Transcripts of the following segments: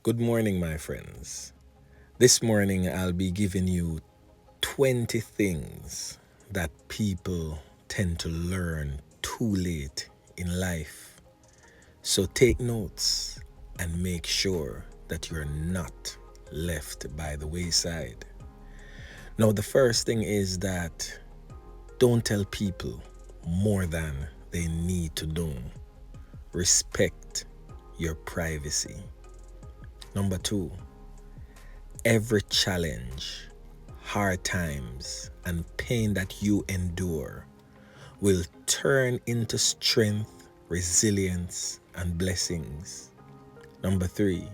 Good morning, my friends. This morning, I'll be giving you 20 things that people tend to learn too late in life. So take notes and make sure that you're not left by the wayside. Now, the first thing is that don't tell people more than they need to know. Respect your privacy. Number two, every challenge, hard times, and pain that you endure will turn into strength, resilience, and blessings. Number three,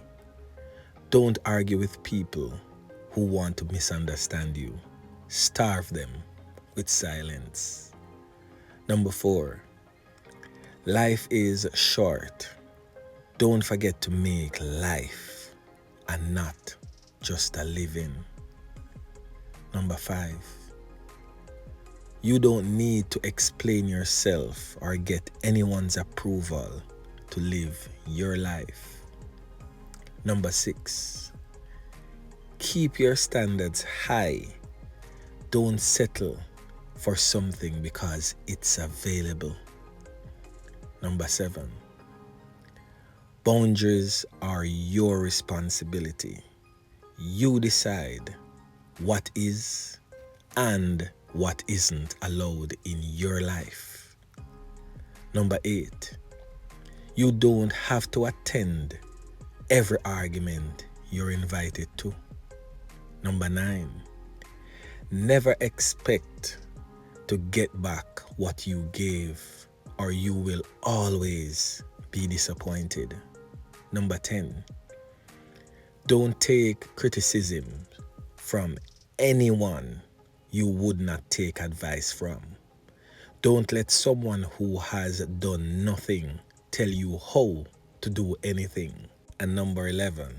don't argue with people who want to misunderstand you. Starve them with silence. Number four, life is short. Don't forget to make life and not just a living. Number five, you don't need to explain yourself or get anyone's approval to live your life. Number six, keep your standards high. Don't settle for something because it's available. Number seven, boundaries are your responsibility. You decide what is and what isn't allowed in your life. Number eight, you don't have to attend every argument you're invited to. Number nine, never expect to get back what you gave, or you will always be disappointed. Number 10, don't take criticism from anyone you would not take advice from. Don't let someone who has done nothing tell you how to do anything. And number 11,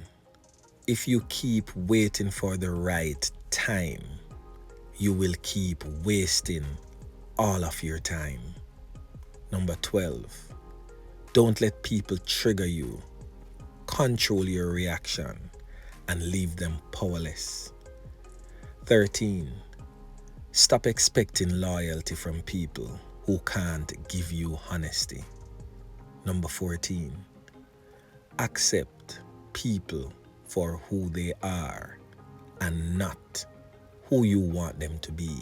if you keep waiting for the right time, you will keep wasting all of your time. Number 12, don't let people trigger you. Control your reaction and leave them powerless. 13, stop expecting loyalty from people who can't give you honesty. Number 14, accept people for who they are and not who you want them to be.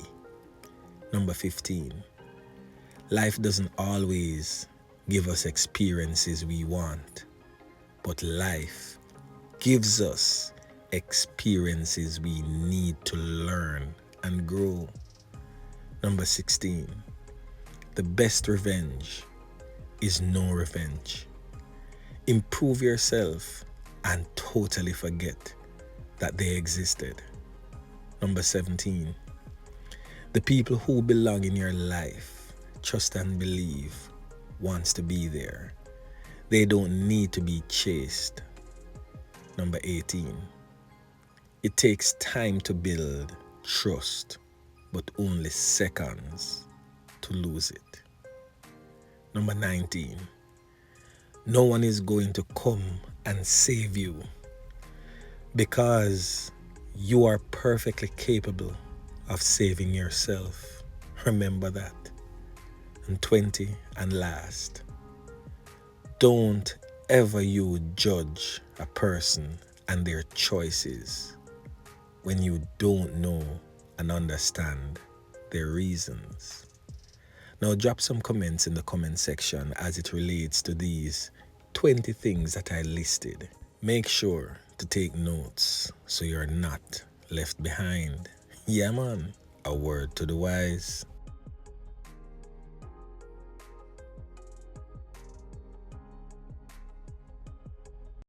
Number 15, life doesn't always give us experiences we want, but life gives us experiences we need to learn and grow. Number 16, the best revenge is no revenge. Improve yourself and totally forget that they existed. Number 17, the people who belong in your life, trust and believe, wants to be there. They don't need to be chased. Number 18, it takes time to build trust, but only seconds to lose it. Number 19, no one is going to come and save you because you are perfectly capable of saving yourself. Remember that. And 20, and last, don't ever you judge a person and their choices when you don't know and understand their reasons. Now drop some comments in the comment section as it relates to these 20 things that I listed. Make sure to take notes so you're not left behind. Yeah man, a word to the wise.